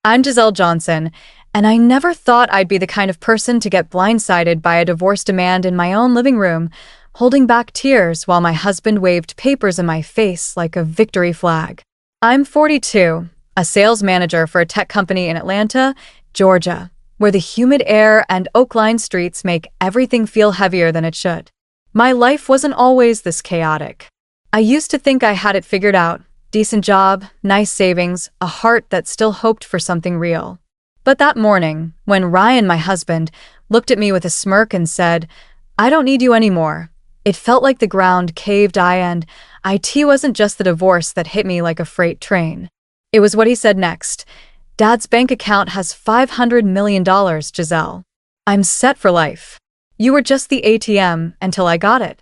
I'm Giselle Johnson, and I never thought I'd be the kind of person to get blindsided by a divorce demand in my own living room, holding back tears while my husband waved papers in my face like a victory flag. I'm 42, a sales manager for a tech company in Atlanta, Georgia, where the humid air and oak-lined streets make everything feel heavier than it should. My life wasn't always this chaotic. I used to think I had it figured out. Decent job, nice savings, a heart that still hoped for something real. But that morning, when Ryan, my husband, looked at me with a smirk and said, "I don't need you anymore," it felt like the ground caved in, and it wasn't just the divorce that hit me like a freight train. It was what he said next. "Dad's bank account has $500 million, Giselle. I'm set for life. You were just the ATM until I got it."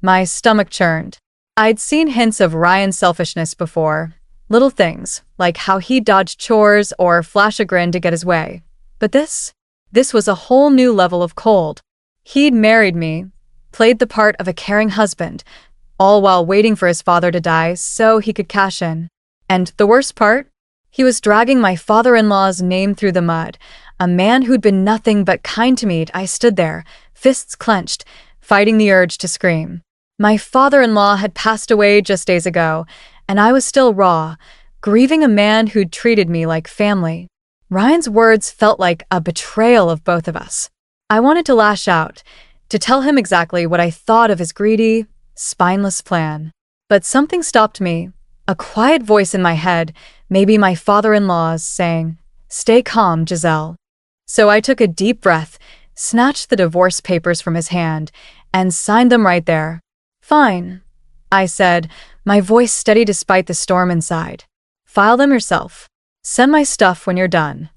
My stomach churned. I'd seen hints of Ryan's selfishness before. Little things, like how he'd dodge chores or flash a grin to get his way. But this was a whole new level of cold. He'd married me, played the part of a caring husband, all while waiting for his father to die so he could cash in. And the worst part? He was dragging my father-in-law's name through the mud, a man who'd been nothing but kind to me. I stood there, fists clenched, fighting the urge to scream. My father-in-law had passed away just days ago, and I was still raw, grieving a man who'd treated me like family. Ryan's words felt like a betrayal of both of us. I wanted to lash out, to tell him exactly what I thought of his greedy, spineless plan. But something stopped me, a quiet voice in my head, maybe my father-in-law's, saying, "Stay calm, Giselle." So I took a deep breath, snatched the divorce papers from his hand, and signed them right there. "Fine," I said, my voice steady despite the storm inside. "File them yourself. Send my stuff when you're done."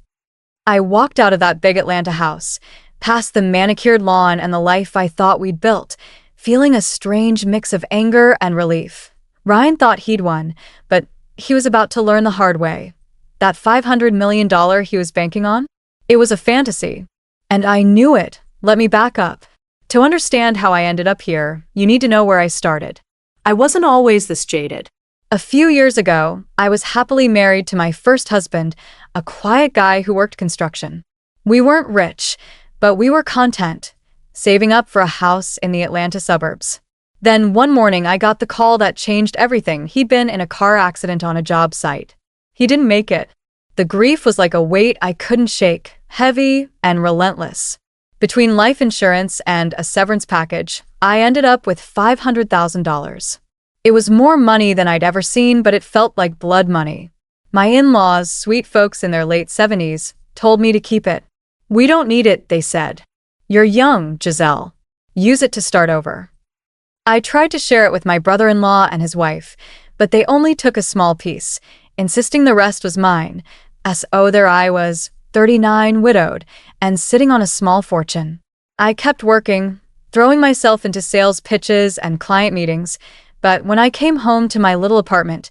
I walked out of that big Atlanta house, past the manicured lawn and the life I thought we'd built, feeling a strange mix of anger and relief. Ryan thought he'd won, but he was about to learn the hard way. That $500 million he was banking on? It was a fantasy. And I knew it. Let me back up. To understand how I ended up here, you need to know where I started. I wasn't always this jaded. A few years ago, I was happily married to my first husband, a quiet guy who worked construction. We weren't rich, but we were content, saving up for a house in the Atlanta suburbs. Then one morning I got the call that changed everything. He'd been in a car accident on a job site. He didn't make it. The grief was like a weight I couldn't shake, heavy and relentless. Between life insurance and a severance package, I ended up with $500,000. It was more money than I'd ever seen, but it felt like blood money. My in-laws, sweet folks in their late 70s, told me to keep it. "We don't need it," they said. "You're young, Giselle. Use it to start over." I tried to share it with my brother-in-law and his wife, but they only took a small piece, insisting the rest was mine. There I was, 39, widowed, and sitting on a small fortune. I kept working, throwing myself into sales pitches and client meetings, but when I came home to my little apartment,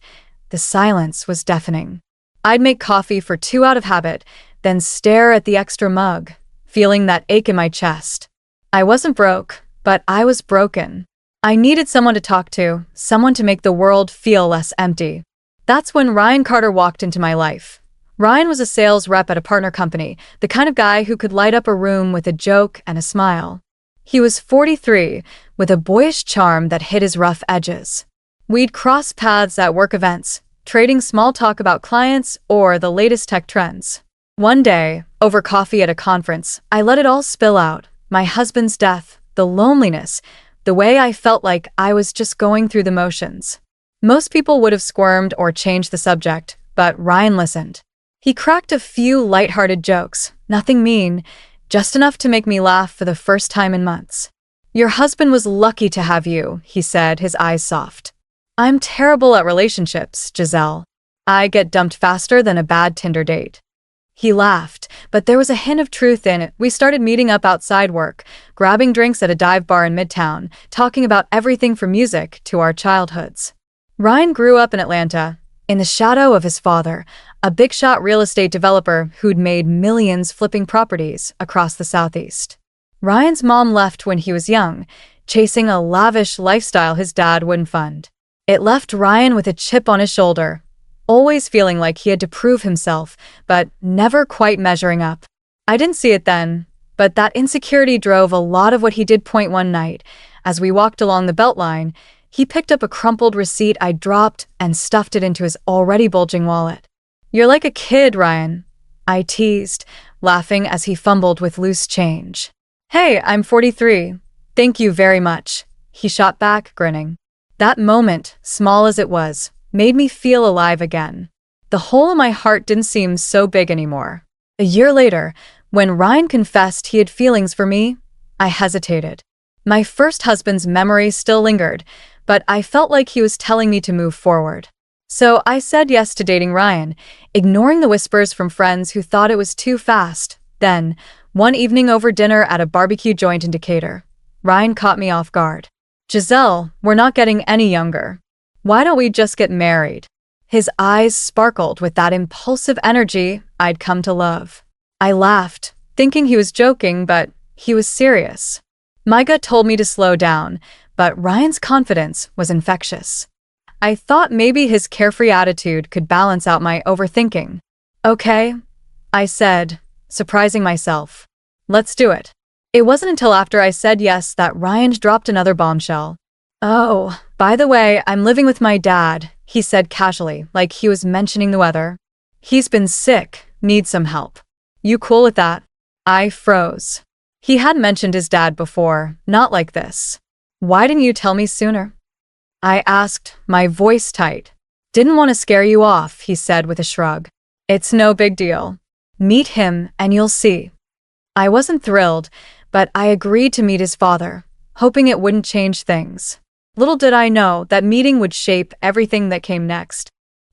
the silence was deafening. I'd make coffee for 2 out of habit, then stare at the extra mug, feeling that ache in my chest. I wasn't broke, but I was broken. I needed someone to talk to, someone to make the world feel less empty. That's when Ryan Carter walked into my life. Ryan was a sales rep at a partner company, the kind of guy who could light up a room with a joke and a smile. He was 43, with a boyish charm that hid his rough edges. We'd cross paths at work events, trading small talk about clients or the latest tech trends. One day, over coffee at a conference, I let it all spill out. My husband's death, the loneliness, the way I felt like I was just going through the motions. Most people would have squirmed or changed the subject, but Ryan listened. He cracked a few lighthearted jokes, nothing mean, just enough to make me laugh for the first time in months. "Your husband was lucky to have you," he said, his eyes soft. "I'm terrible at relationships, Giselle. I get dumped faster than a bad Tinder date." He laughed, but there was a hint of truth in it. We started meeting up outside work, grabbing drinks at a dive bar in Midtown, talking about everything from music to our childhoods. Ryan grew up in Atlanta, in the shadow of his father, a big-shot real estate developer who'd made millions flipping properties across the Southeast. Ryan's mom left when he was young, chasing a lavish lifestyle his dad wouldn't fund. It left Ryan with a chip on his shoulder, always feeling like he had to prove himself, but never quite measuring up. I didn't see it then, but that insecurity drove a lot of what he did. Point one night, as we walked along the Beltline, he picked up a crumpled receipt I'd dropped and stuffed it into his already bulging wallet. "You're like a kid, Ryan," I teased, laughing as he fumbled with loose change. "Hey, I'm 43. Thank you very much," he shot back, grinning. That moment, small as it was, made me feel alive again. The hole in my heart didn't seem so big anymore. A year later, when Ryan confessed he had feelings for me, I hesitated. My first husband's memory still lingered, but I felt like he was telling me to move forward. So I said yes to dating Ryan, ignoring the whispers from friends who thought it was too fast. Then, one evening over dinner at a barbecue joint in Decatur, Ryan caught me off guard. "Giselle, we're not getting any younger. Why don't we just get married?" His eyes sparkled with that impulsive energy I'd come to love. I laughed, thinking he was joking, but he was serious. My gut told me to slow down, but Ryan's confidence was infectious. I thought maybe his carefree attitude could balance out my overthinking. "Okay," I said, surprising myself. "Let's do it." It wasn't until after I said yes that Ryan dropped another bombshell. "Oh, by the way, I'm living with my dad," he said casually, like he was mentioning the weather. "He's been sick, needs some help. You cool with that?" I froze. He had mentioned his dad before, not like this. "Why didn't you tell me sooner?" I asked, my voice tight. "Didn't want to scare you off," he said with a shrug. "It's no big deal. Meet him and you'll see." I wasn't thrilled, but I agreed to meet his father, hoping it wouldn't change things. Little did I know that meeting would shape everything that came next.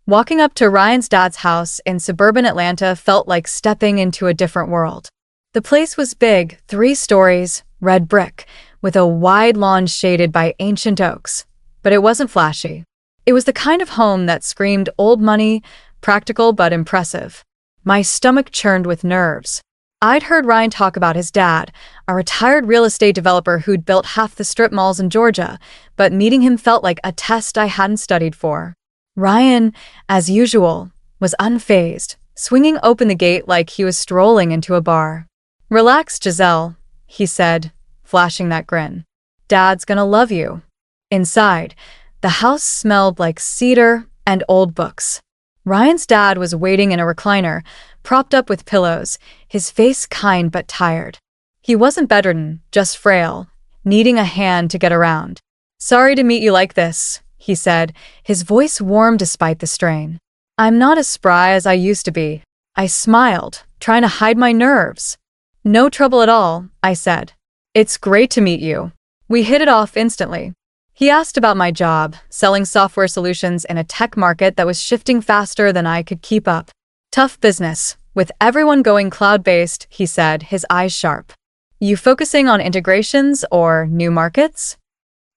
Walking up to Ryan's dad's house in suburban Atlanta felt like stepping into a different world. The place was big, 3 stories, red brick, with a wide lawn shaded by ancient oaks. But it wasn't flashy. It was the kind of home that screamed old money, practical but impressive. My stomach churned with nerves. I'd heard Ryan talk about his dad, a retired real estate developer who'd built half the strip malls in Georgia, but meeting him felt like a test I hadn't studied for. Ryan, as usual, was unfazed, swinging open the gate like he was strolling into a bar. "Relax, Giselle," he said, flashing that grin. "Dad's gonna love you." Inside, the house smelled like cedar and old books. Ryan's dad was waiting in a recliner, propped up with pillows, his face kind but tired. He wasn't bedridden, just frail, needing a hand to get around. "Sorry to meet you like this," he said, his voice warm despite the strain. "I'm not as spry as I used to be." I smiled, trying to hide my nerves. "No trouble at all," I said. "It's great to meet you." We hit it off instantly. He asked about my job, selling software solutions in a tech market that was shifting faster than I could keep up. "Tough business, with everyone going cloud-based," he said, his eyes sharp. "You focusing on integrations or new markets?"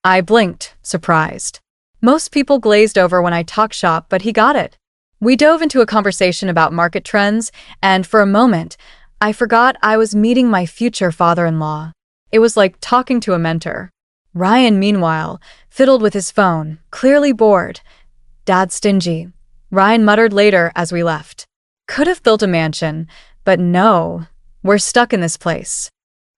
I blinked, surprised. Most people glazed over when I talk shop, but he got it. We dove into a conversation about market trends, and for a moment, I forgot I was meeting my future father-in-law. It was like talking to a mentor. Ryan, meanwhile, fiddled with his phone, clearly bored. "Dad's stingy," Ryan muttered later as we left. "Could have built a mansion, but no, we're stuck in this place."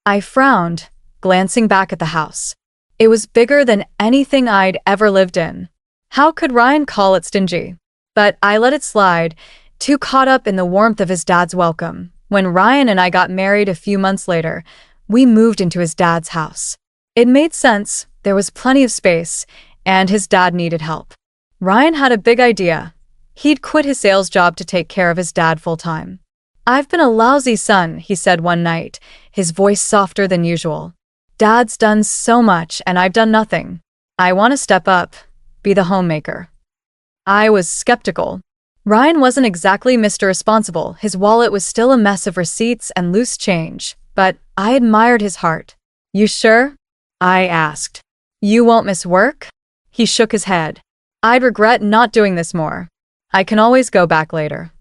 I frowned, glancing back at the house. It was bigger than anything I'd ever lived in. How could Ryan call it stingy? But I let it slide, too caught up in the warmth of his dad's welcome. When Ryan and I got married a few months later, we moved into his dad's house. It made sense, there was plenty of space, and his dad needed help. Ryan had a big idea. He'd quit his sales job to take care of his dad full-time. "I've been a lousy son," he said one night, his voice softer than usual. "Dad's done so much and I've done nothing. I want to step up, be the homemaker." I was skeptical. Ryan wasn't exactly Mr. Responsible, his wallet was still a mess of receipts and loose change, but I admired his heart. "You sure?" I asked. "You won't miss work?" He shook his head. "I'd regret not doing this more. I can always go back later."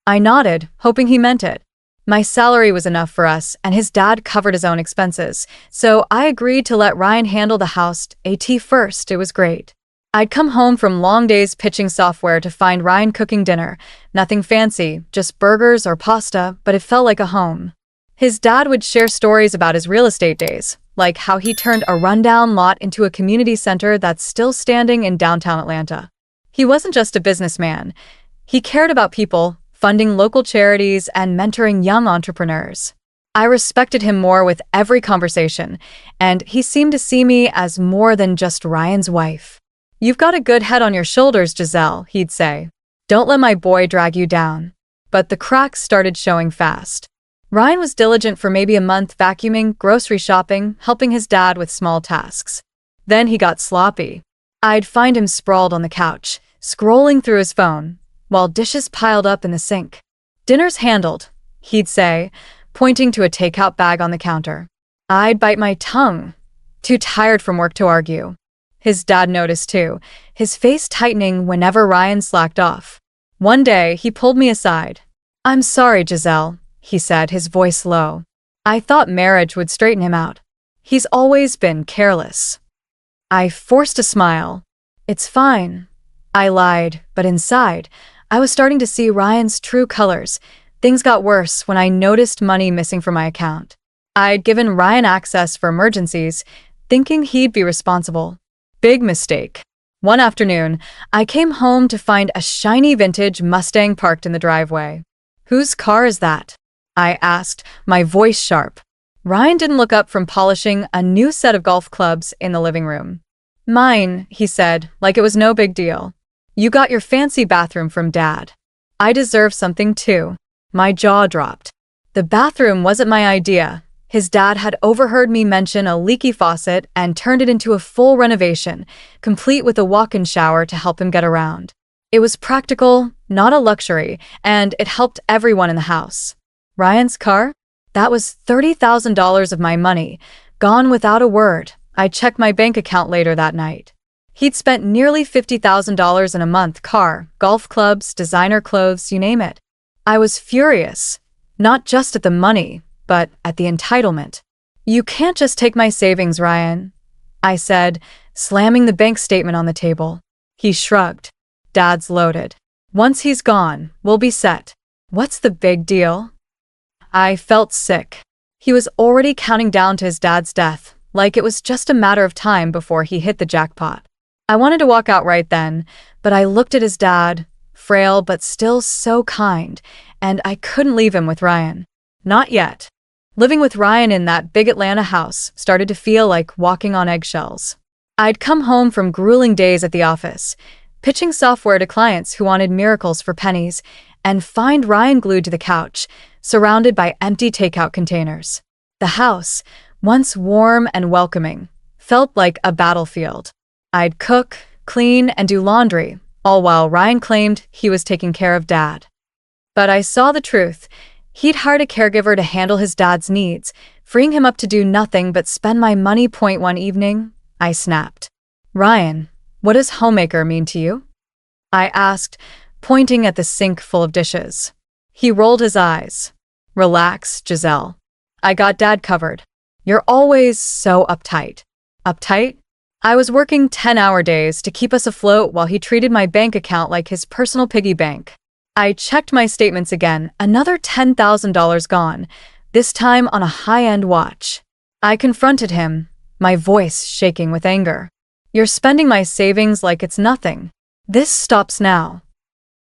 I nodded, hoping he meant it. My salary was enough for us, and his dad covered his own expenses, so I agreed to let Ryan handle the house AT first. It was great. I'd come home from long days pitching software to find Ryan cooking dinner. Nothing fancy, just burgers or pasta, but it felt like a home. His dad would share stories about his real estate days, like how he turned a rundown lot into a community center that's still standing in downtown Atlanta. He wasn't just a businessman. He cared about people, funding local charities and mentoring young entrepreneurs. I respected him more with every conversation, and he seemed to see me as more than just Ryan's wife. "You've got a good head on your shoulders, Giselle," he'd say. "Don't let my boy drag you down." But the cracks started showing fast. Ryan was diligent for maybe a month, vacuuming, grocery shopping, helping his dad with small tasks. Then he got sloppy. I'd find him sprawled on the couch, scrolling through his phone, while dishes piled up in the sink. "Dinner's handled," he'd say, pointing to a takeout bag on the counter. I'd bite my tongue, too tired from work to argue. His dad noticed too, his face tightening whenever Ryan slacked off. One day, he pulled me aside. "I'm sorry, Giselle," he said, his voice low. "I thought marriage would straighten him out. He's always been careless." I forced a smile. "It's fine," I lied, but inside, I was starting to see Ryan's true colors. Things got worse when I noticed money missing from my account. I'd given Ryan access for emergencies, thinking he'd be responsible. Big mistake. One afternoon, I came home to find a shiny vintage Mustang parked in the driveway. "Whose car is that?" I asked, my voice sharp. Ryan didn't look up from polishing a new set of golf clubs in the living room. "Mine," he said, like it was no big deal. "You got your fancy bathroom from Dad." I deserve something too. My jaw dropped. The bathroom wasn't my idea. His dad had overheard me mention a leaky faucet and turned it into a full renovation, complete with a walk-in shower to help him get around. It was practical, not a luxury, and it helped everyone in the house. Ryan's car? That was $30,000 of my money, gone without a word. I checked my bank account later that night. He'd spent nearly $50,000 in a month: car, golf clubs, designer clothes, you name it. I was furious, not just at the money, but at the entitlement. "You can't just take my savings, Ryan," I said, slamming the bank statement on the table. He shrugged. "Dad's loaded. Once he's gone, we'll be set." "What's the big deal?" I felt sick. He was already counting down to his dad's death, like it was just a matter of time before he hit the jackpot. I wanted to walk out right then, but I looked at his dad, frail but still so kind, and I couldn't leave him with Ryan. Not yet. Living with Ryan in that big Atlanta house started to feel like walking on eggshells. I'd come home from grueling days at the office, pitching software to clients who wanted miracles for pennies, and find Ryan glued to the couch, surrounded by empty takeout containers. The house, once warm and welcoming, felt like a battlefield. I'd cook, clean, and do laundry, all while Ryan claimed he was taking care of Dad. But I saw the truth. He'd hired a caregiver to handle his dad's needs, freeing him up to do nothing but spend my money. One evening, I snapped. "Ryan, what does homemaker mean to you?" I asked, pointing at the sink full of dishes. He rolled his eyes. "Relax, Giselle. I got Dad covered. You're always so uptight." Uptight? I was working 10-hour days to keep us afloat while he treated my bank account like his personal piggy bank. I checked my statements again, another $10,000 gone, this time on a high-end watch. I confronted him, my voice shaking with anger. "You're spending my savings like it's nothing. This stops now."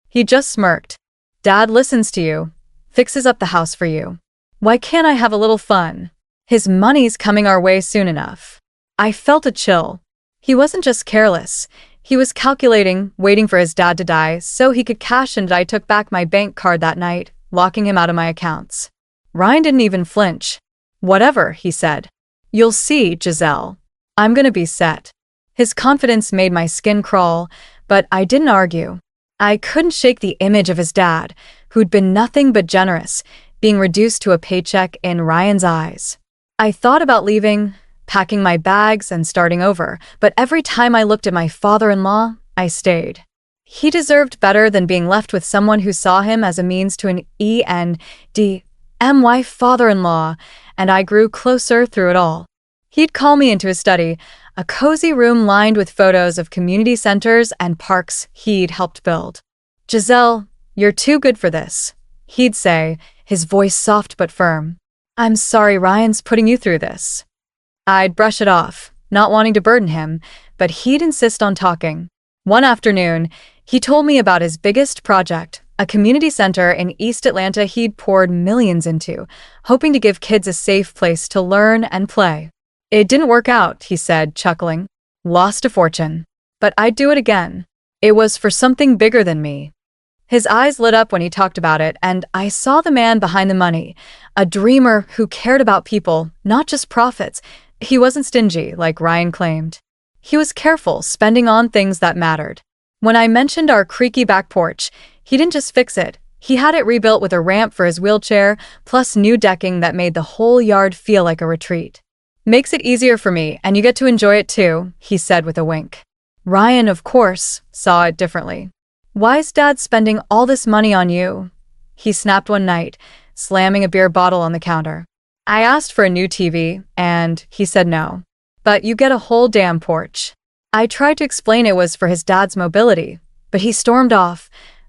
He just smirked. "Dad listens to you, fixes up the house for you. Why can't I have a little fun? His money's coming our way soon enough." I felt a chill. He wasn't just careless. He was calculating, waiting for his dad to die so he could cash in. I took back my bank card that night, locking him out of my accounts. Ryan didn't even flinch. "Whatever," he said. "You'll see, Giselle. I'm gonna be set." His confidence made my skin crawl, but I didn't argue. I couldn't shake the image of his dad, who'd been nothing but generous, being reduced to a paycheck in Ryan's eyes. I thought about leaving, packing my bags and starting over, but every time I looked at my father-in-law, I stayed. He deserved better than being left with someone who saw him as a means to an end. Father-in-law, and I grew closer through it all. He'd call me into his study. a cozy room lined with photos of community centers and parks he'd helped build. "Giselle, you're too good for this," he'd say, his voice soft but firm. "I'm sorry Ryan's putting you through this." I'd brush it off, not wanting to burden him, but he'd insist on talking. One afternoon, he told me about his biggest project, a community center in East Atlanta he'd poured millions into, hoping to give kids a safe place to learn and play. "It didn't work out," he said, chuckling. "Lost a fortune. But I'd do it again. It was for something bigger than me." His eyes lit up when he talked about it, and I saw the man behind the money, a dreamer who cared about people, not just profits. He wasn't stingy, like Ryan claimed. He was careful, spending on things that mattered. When I mentioned our creaky back porch, he didn't just fix it. He had it rebuilt with a ramp for his wheelchair, plus new decking that made the whole yard feel like a retreat. "Makes it easier for me, and you get to enjoy it too," he said with a wink. Ryan, of course, saw it differently. "Why's Dad spending all this money on you?" he snapped one night, slamming a beer bottle on the counter. "I asked for a new TV, and he said no. But you get a whole damn porch." I tried to explain it was for his dad's mobility, but he stormed off,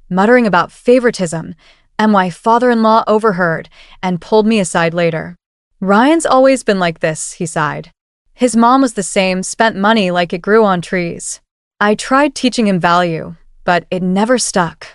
muttering about favoritism, and my father-in-law overheard and pulled me aside later. "Ryan's always been like this," he sighed. "His mom was the same, spent money like it grew on trees." I tried teaching him value, but it never stuck.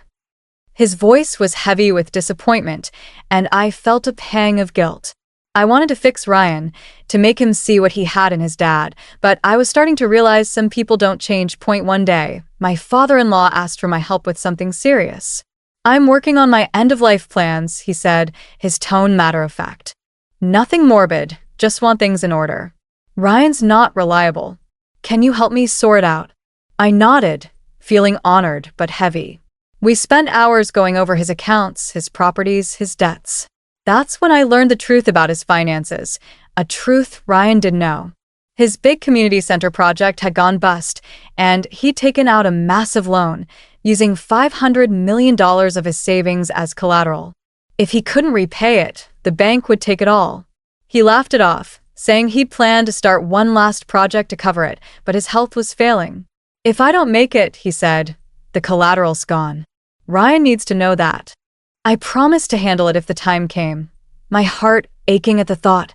His voice was heavy with disappointment, and I felt a pang of guilt. I wanted to fix Ryan, to make him see what he had in his dad, but I was starting to realize some people don't change. One day, my father-in-law asked for my help with something serious. "I'm working on my end-of-life plans," he said, his tone matter-of-fact. "Nothing morbid, just want things in order. Ryan's not reliable. Can you help me sort it out?" I nodded, feeling honored but heavy. We spent hours going over his accounts, his properties, his debts. That's when I learned the truth about his finances, a truth Ryan didn't know. His big community center project had gone bust, and he'd taken out a massive loan, using $500 million of his savings as collateral. If he couldn't repay it, the bank would take it all. He laughed it off, saying he'd planned to start one last project to cover it, but his health was failing. "If I don't make it," he said, "the collateral's gone. Ryan needs to know that." I promised to handle it if the time came, my heart aching at the thought.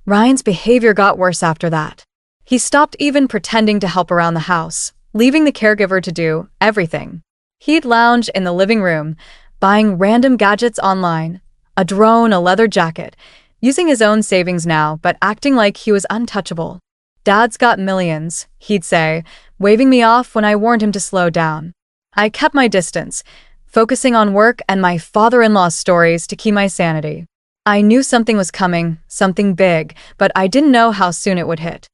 Ryan's behavior got worse after that. He stopped even pretending to help around the house, leaving the caregiver to do everything. He'd lounge in the living room, buying random gadgets online, a drone, a leather jacket, using his own savings now, but acting like he was untouchable. "Dad's got millions," he'd say, waving me off when I warned him to slow down. I kept my distance, focusing on work and my father-in-law's stories to keep my sanity. I knew something was coming, something big, but I didn't know how soon it would hit.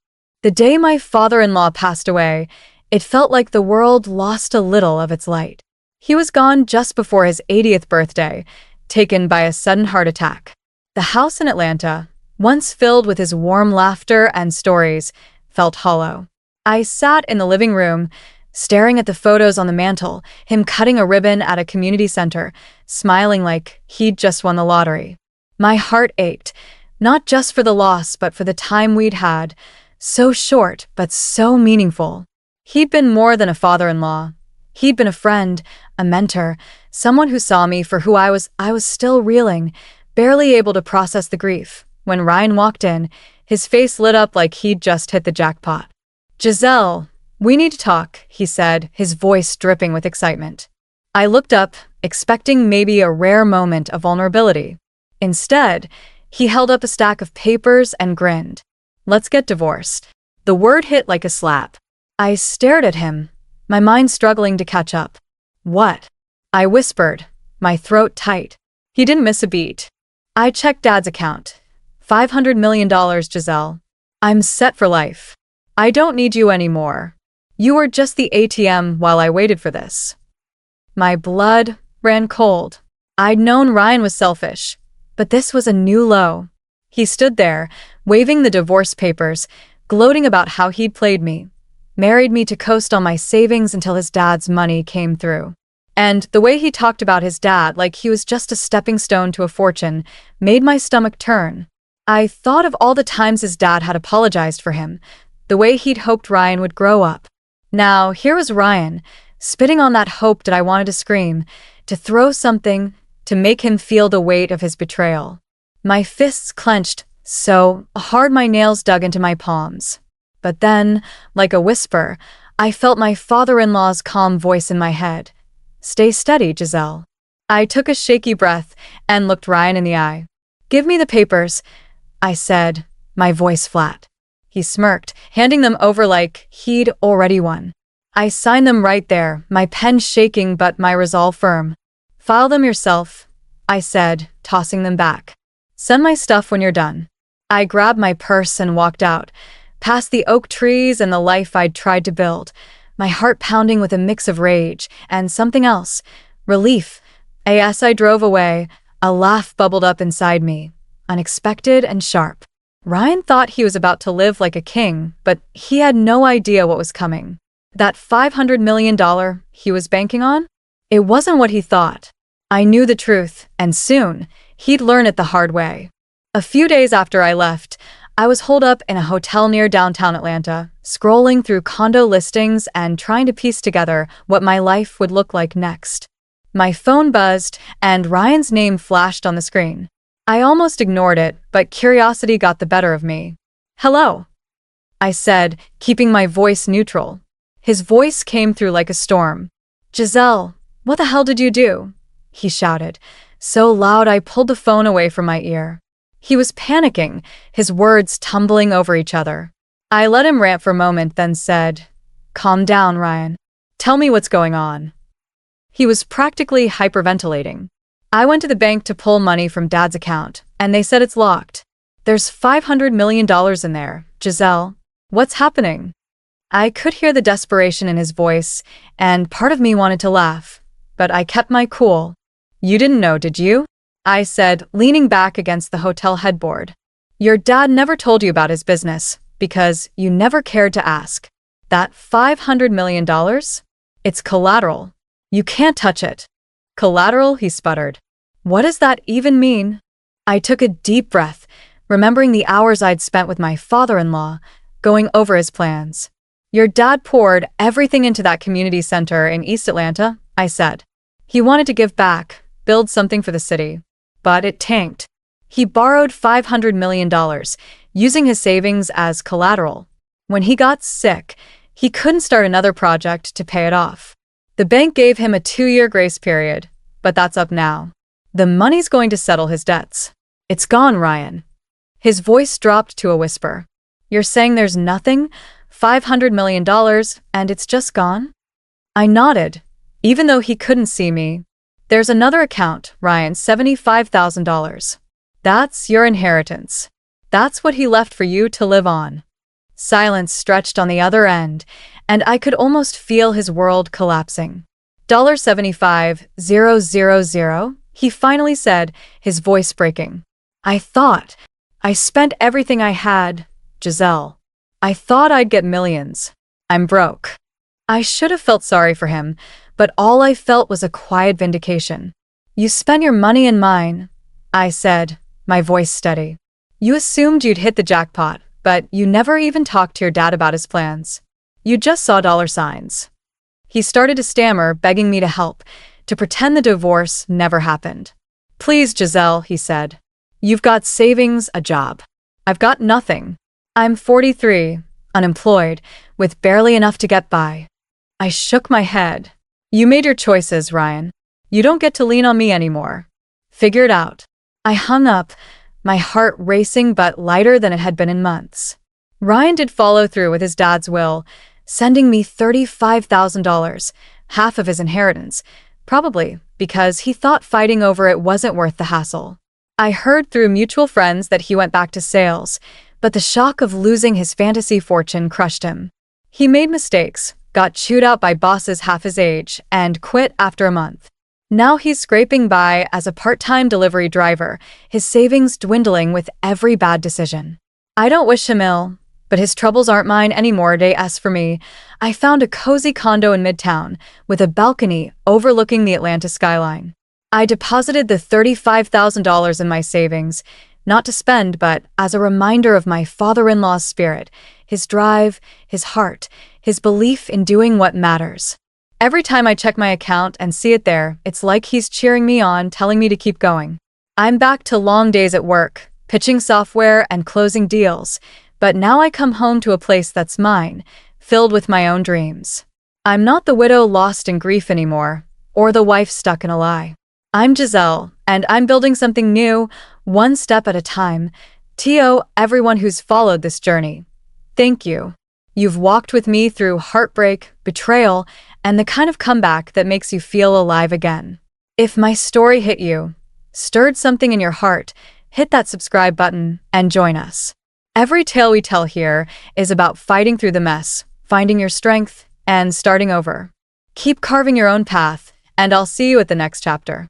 The day my father-in-law passed away, it felt like the world lost a little of its light. He was gone just before his 80th birthday, taken by a sudden heart attack. The house in Atlanta, once filled with his warm laughter and stories, felt hollow. I sat in the living room, staring at the photos on the mantel, him cutting a ribbon at a community center, smiling like he'd just won the lottery. My heart ached, not just for the loss but for the time we'd had, so short but so meaningful. He'd been more than a father-in-law. He'd been a friend, a mentor, someone who saw me for who I was. I was still reeling, barely able to process the grief. When Ryan walked in, his face lit up like he'd just hit the jackpot. "Giselle, we need to talk," he said, his voice dripping with excitement. I looked up, expecting maybe a rare moment of vulnerability. Instead, he held up a stack of papers and grinned. "Let's get divorced." The word hit like a slap. I stared at him, my mind struggling to catch up. "What?" I whispered, my throat tight. He didn't miss a beat. "I checked Dad's account. $500 million, Giselle. I'm set for life. I don't need you anymore. You were just the ATM while I waited for this." My blood ran cold. I'd known Ryan was selfish, but this was a new low. He stood there, waving the divorce papers, gloating about how he'd played me, married me to coast on my savings until his dad's money came through. And the way he talked about his dad like he was just a stepping stone to a fortune made my stomach turn. I thought of all the times his dad had apologized for him, the way he'd hoped Ryan would grow up. Now, here was Ryan, spitting on that hope that I wanted to scream, to throw something, to make him feel the weight of his betrayal. My fists clenched so hard my nails dug into my palms. But then, like a whisper, I felt my father-in-law's calm voice in my head. "Stay steady, Giselle." I took a shaky breath and looked Ryan in the eye. "Give me the papers," I said, my voice flat. He smirked, handing them over like he'd already won. I signed them right there, my pen shaking but my resolve firm. "File them yourself," I said, tossing them back. "Send my stuff when you're done." I grabbed my purse and walked out, past the oak trees and the life I'd tried to build, my heart pounding with a mix of rage and something else, relief. As I drove away, a laugh bubbled up inside me, unexpected and sharp. Ryan thought he was about to live like a king, but he had no idea what was coming. That $500 million he was banking on? It wasn't what he thought. I knew the truth, and soon, he'd learn it the hard way. A few days after I left, I was holed up in a hotel near downtown Atlanta, scrolling through condo listings and trying to piece together what my life would look like next. My phone buzzed, and Ryan's name flashed on the screen. I almost ignored it, but curiosity got the better of me. "Hello," I said, keeping my voice neutral. His voice came through like a storm. "Giselle, what the hell did you do?" he shouted, so loud I pulled the phone away from my ear. He was panicking, his words tumbling over each other. I let him rant for a moment, then said, "Calm down, Ryan. Tell me what's going on." He was practically hyperventilating. "I went to the bank to pull money from Dad's account, and they said it's locked. There's $500 million in there. Giselle, what's happening?" I could hear the desperation in his voice, and part of me wanted to laugh, but I kept my cool. "You didn't know, did you?" I said, leaning back against the hotel headboard. "Your dad never told you about his business, because you never cared to ask. That $500 million? It's collateral. You can't touch it." "Collateral?" he sputtered. "What does that even mean?" I took a deep breath, remembering the hours I'd spent with my father-in-law, going over his plans. "Your dad poured everything into that community center in East Atlanta," I said. "He wanted to give back, build something for the city. But it tanked. He borrowed $500 million, using his savings as collateral. When he got sick, he couldn't start another project to pay it off. The bank gave him a 2-year grace period, but that's up now. The money's going to settle his debts. It's gone, Ryan." His voice dropped to a whisper. "You're saying there's nothing? $500 million, and it's just gone?" I nodded, even though he couldn't see me. "There's another account, Ryan, $75,000. That's your inheritance. That's what he left for you to live on." Silence stretched on the other end, and I could almost feel his world collapsing. $75,000, he finally said, his voice breaking. I spent everything I had, Giselle. I thought I'd get millions. I'm broke." I should have felt sorry for him, but all I felt was a quiet vindication. "You spent your money and mine," I said, my voice steady. "You assumed you'd hit the jackpot, but you never even talked to your dad about his plans. You just saw dollar signs." He started to stammer, begging me to help, to pretend the divorce never happened. "Please, Giselle," he said. "You've got savings, a job. I've got nothing. I'm 43, unemployed, with barely enough to get by." I shook my head. "You made your choices, Ryan. You don't get to lean on me anymore. Figure it out." I hung up, my heart racing but lighter than it had been in months. Ryan did follow through with his dad's will, sending me $35,000, half of his inheritance, probably because he thought fighting over it wasn't worth the hassle. I heard through mutual friends that he went back to sales, but the shock of losing his fantasy fortune crushed him. He made mistakes, got chewed out by bosses half his age, and quit after a month. Now he's scraping by as a part-time delivery driver, his savings dwindling with every bad decision. I don't wish him ill, but his troubles aren't mine anymore. As for me, I found a cozy condo in Midtown, with a balcony overlooking the Atlanta skyline. I deposited the $35,000 in my savings, not to spend, but as a reminder of my father-in-law's spirit, his drive, his heart, his belief in doing what matters. Every time I check my account and see it there, it's like he's cheering me on, telling me to keep going. I'm back to long days at work, pitching software and closing deals, but now I come home to a place that's mine, filled with my own dreams. I'm not the widow lost in grief anymore, or the wife stuck in a lie. I'm Giselle, and I'm building something new, one step at a time. To everyone who's followed this journey, thank you. You've walked with me through heartbreak, betrayal, and the kind of comeback that makes you feel alive again. If my story hit you, stirred something in your heart, hit that subscribe button and join us. Every tale we tell here is about fighting through the mess, finding your strength, and starting over. Keep carving your own path, and I'll see you at the next chapter.